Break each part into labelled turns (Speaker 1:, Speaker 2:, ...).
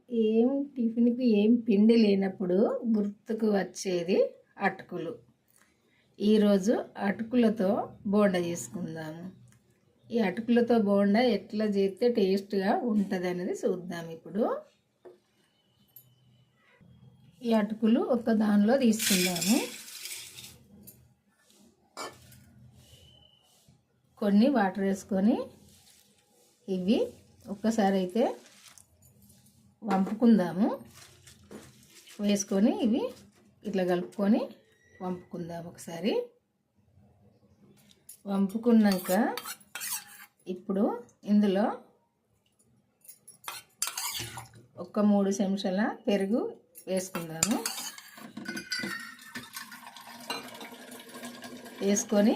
Speaker 1: టిఫిన్కి ఏం పిండి లేనప్పుడు గుర్తుకు వచ్చేది అటుకులు. ఈరోజు అటుకులతో బోండా చేసుకుందాము. ఈ అటుకులతో బోండా ఎట్లా చేస్తే టేస్ట్గా ఉంటుంది అనేది చూద్దాం. ఇప్పుడు ఈ అటుకులు ఒక దానిలో తీసుకుందాము. కొన్ని వాటర్ వేసుకొని ఇవి ఒక్కసారి అయితే వంపుకుందాము. వేసుకొని ఇవి ఇట్లా కలుపుకొని వంపుకుందాము. ఒకసారి వంపుకున్నాక ఇప్పుడు ఇందులో ఒక 3 చెంచాల పెరుగు వేసుకుందాము. వేసుకొని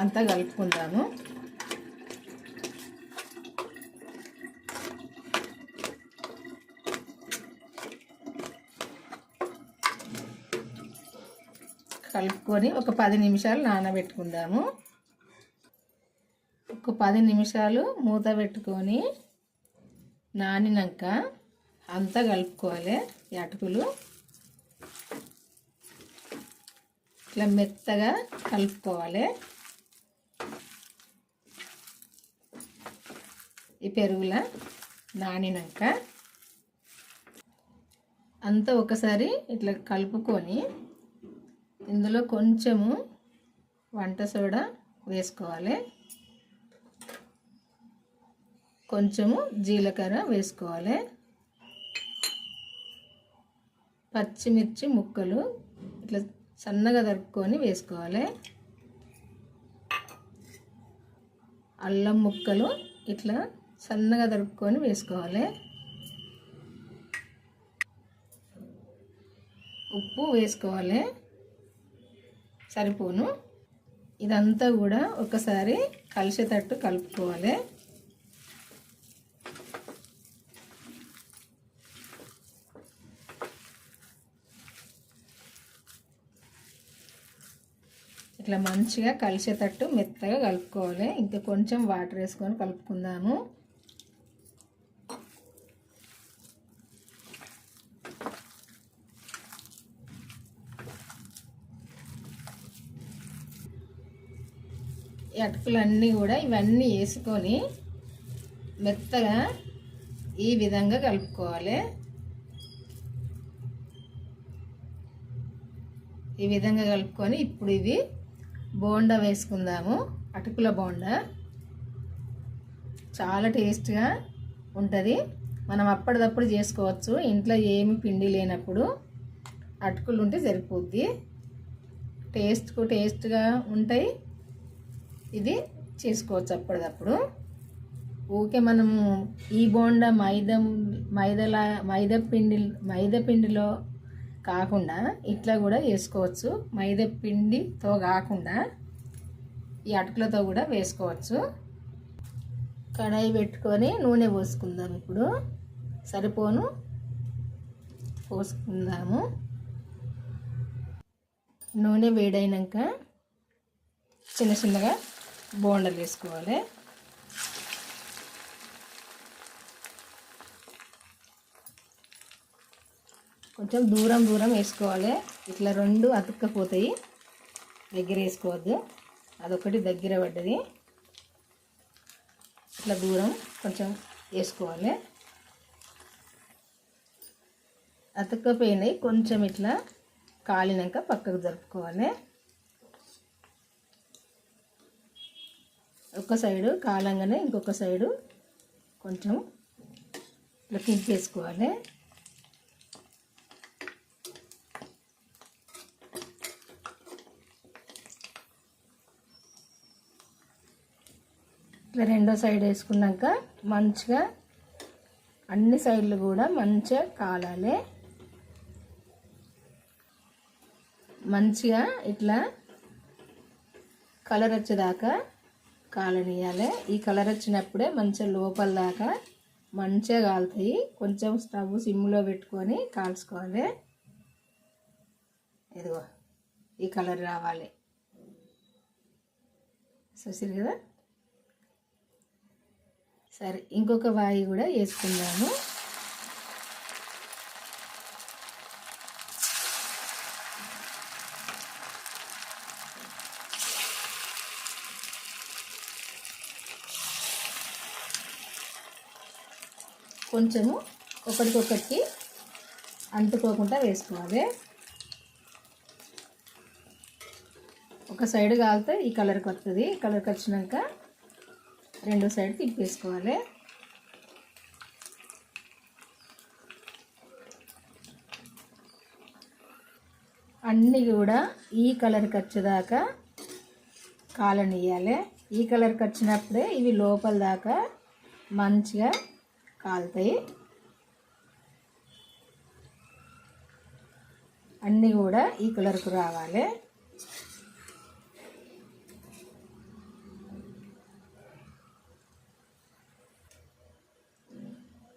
Speaker 1: అంతా కలుపుకుందాము. కలుపుకొని ఒక 10 నిమిషాలు నానబెట్టుకుందాము. ఒక 10 నిమిషాలు మూత పెట్టుకొని నానినాక అంతా కలుపుకోవాలి. ఈ అటుకులు ఇట్లా మెత్తగా కలుపుకోవాలి. ఈ పెరుగులా నానినాక అంతా ఒకసారి ఇట్లా కలుపుకొని ఇందులో కొంచెము వంట సోడా వేసుకోవాలి. కొంచెము జీలకర్ర వేసుకోవాలి. పచ్చిమిర్చి ముక్కలు ఇట్లా సన్నగా తరుక్కొని వేసుకోవాలి. అల్లం ముక్కలు ఇట్లా సన్నగా తరుక్కొని వేసుకోవాలి. ఉప్పు వేసుకోవాలి సరిపోను. ఇదంతా కూడా ఒకసారి కలిసేటట్టు కలుపుకోవాలి. ఇట్లా మంచిగా కలిసేటట్టు మెత్తగా కలుపుకోవాలి. ఇంకా కొంచెం వాటర్ వేసుకొని కలుపుకుందాము. ఈ అటుకులన్నీ కూడా ఇవన్నీ వేసుకొని మెత్తగా ఈ విధంగా కలుపుకోవాలి. ఈ విధంగా కలుపుకొని ఇప్పుడు ఇవి బోండా వేసుకుందాము. అటుకుల బోండా చాలా టేస్ట్గా ఉంటుంది. మనం అప్పటిదప్పుడు చేసుకోవచ్చు. ఇంట్లో ఏమి పిండి లేనప్పుడు అటుకులు ఉంటే సరిపోద్ది. టేస్ట్గా ఉంటాయి. ఇది చేసుకోవచ్చు అప్పటిదప్పుడు. ఊకే మనము ఈ బోండా మైదా పిండిలో కాకుండా ఇట్లా కూడా వేసుకోవచ్చు. మైదా పిండితో కాకుండా ఈ అటుకులతో కూడా వేసుకోవచ్చు. కడాయి పెట్టుకొని నూనె పోసుకుందాం. ఇప్పుడు సరిపోను పోసుకుందాము. నూనె వేడైనాక చిన్నగా బోండాలు వేసుకోవాలి. కొంచెం దూరం వేసుకోవాలి. ఇట్లా 2 అతుక్కపోతాయి. దగ్గర వేసుకోవద్దు. అదొకటి దగ్గర పడ్డది. ఇట్లా దూరం కొంచెం వేసుకోవాలి. అతుక్కపోయినాయి. కొంచెం ఇట్లా కాలినాక పక్కకు జరుపుకోవాలి. ఒక సైడు కాలంగానే ఇంకొక సైడు కొంచెం ఇట్లా తిప్పేసుకోవాలి. ఇట్లా రెండో సైడ్ వేసుకున్నాక మంచిగా అన్ని సైడ్లు కూడా మంచిగా కాలాలి. మంచిగా ఇట్లా కలర్ వచ్చేదాకా కాలనియాలి. ఈ కలర్ వచ్చినప్పుడే మంచిగా లోపల దాకా మంచిగా కాలుతాయి. కొంచెం స్టవ్ సిమ్లో పెట్టుకొని కాల్చుకోవాలి. ఇదిగో ఈ కలర్ రావాలి. చూసారు కదా. సరే ఇంకొక వాయి కూడా వేసుకుందాము. కొంచెము ఒకటికొకటి అంటుకోకుండా వేసుకోవాలి. ఒక సైడ్ కాలితే ఈ కలర్కి వస్తుంది. కలర్కి వచ్చినాక రెండో సైడ్ తిప్పేసుకోవాలి. అన్నీ కూడా ఈ కలర్కి వచ్చేదాకా కాలనియాలి. ఈ కలర్కి వచ్చినప్పుడే ఇవి లోపల దాకా మంచిగా కాలుతాయి. అన్నీ కూడా ఈ కలర్కు రావాలి.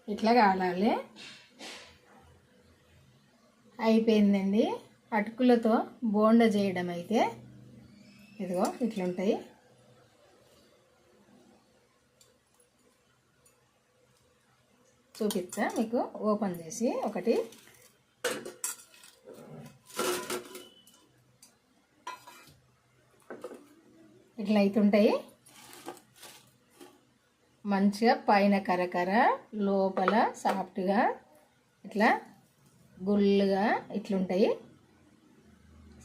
Speaker 1: ఇట్లా కాలాలి. అయిపోయిందండి. అటుకులతో బోండా చేయడం అయితే ఇదిగో ఇట్లుంటాయి. చూపిస్తా మీకు ఓపెన్ చేసి ఒకటి. ఇట్లా అవుతుంటాయి. మంచిగా పైన కరకర లోపల సాఫ్ట్గా ఇట్లా గుల్లుగా ఇట్లుంటాయి.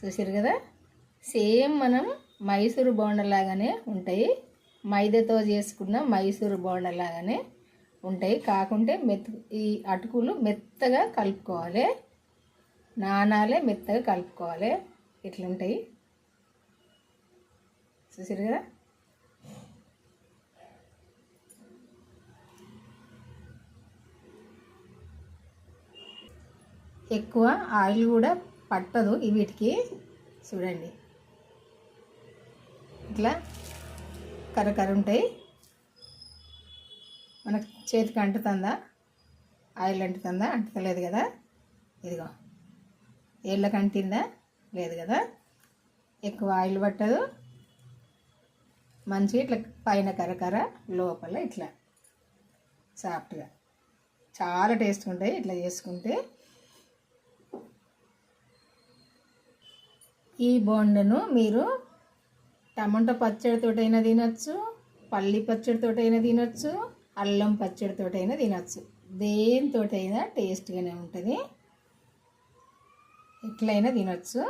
Speaker 1: చూసారు కదా, సేమ్ మనం మైసూరు బోండలాగానే ఉంటాయి. మైదాతో చేసుకున్న మైసూరు బోండలాగానే ఉంటాయి. కాకుంటే ఈ అటుకులు మెత్తగా కలుపుకోవాలి. నానాలే మెత్తగా కలుపుకోవాలి. ఇట్లుంటాయి. చూసారు కదా. ఎక్కువ ఆయిల్ కూడా పట్టదు వీటికి. చూడండి ఇట్లా కరకర ఉంటాయి. మనకు చేతికి అంటుతుందా, ఆయిల్ అంటుతుందా? అంటుతలేదు కదా. ఇదిగో ఏళ్ళకి అంటిందా? లేదు కదా. ఎక్కువ ఆయిల్ పట్టదు. మంచిగా ఇట్లా పైన కరకర లోపల ఇట్లా సాఫ్ట్గా చాలా టేస్ట్గా ఉంటాయి ఇట్లా చేసుకుంటే. ఈ బోండను మీరు టమాటా పచ్చడితోటైనా తినచ్చు, పల్లి పచ్చడితోటైనా తినచ్చు, అల్లం పచ్చడితోటైనా తినచ్చు. దేనితోటైనా టేస్ట్గానే ఉంటుంది. ఎట్లయినా తినచ్చు.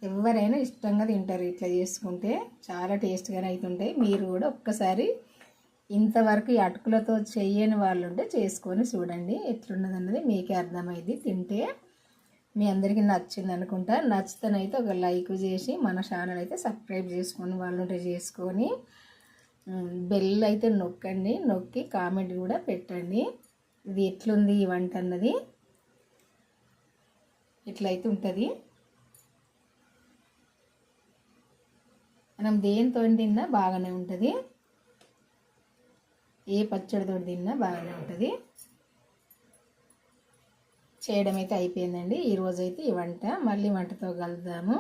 Speaker 1: ఎవరైనా ఇష్టంగా తింటారు ఇట్లా చేసుకుంటే. చాలా టేస్ట్గానే అవుతుంటాయి. మీరు కూడా ఒక్కసారి ఇంతవరకు ఈ అటుకులతో చేయని వాళ్ళు ఉంటే చేసుకొని చూడండి. ఎట్లున్నది అన్నది మీకే అర్థమైంది. తింటే మీ అందరికీ నచ్చింది అనుకుంటా. నచ్చితేనైతే ఒక లైక్ చేసి మన ఛానల్ అయితే సబ్స్క్రైబ్ చేసుకొని వాళ్ళు ఉంటే చేసుకొని బెల్ అయితే నొక్కండి. నొక్కి కామెంట్ కూడా పెట్టండి. ఇది ఎట్లుంది ఈ వంట అన్నది. ఇట్లయితే ఉంటుంది. మనం దేనితో తిన్నా బాగానే ఉంటుంది. ఏ పచ్చడితో తిన్నా బాగానే ఉంటుంది. చేయడం అయితే అయిపోయిందండి. ఈరోజైతే ఈ వంట. మళ్ళీ వంటతో కలుద్దాము.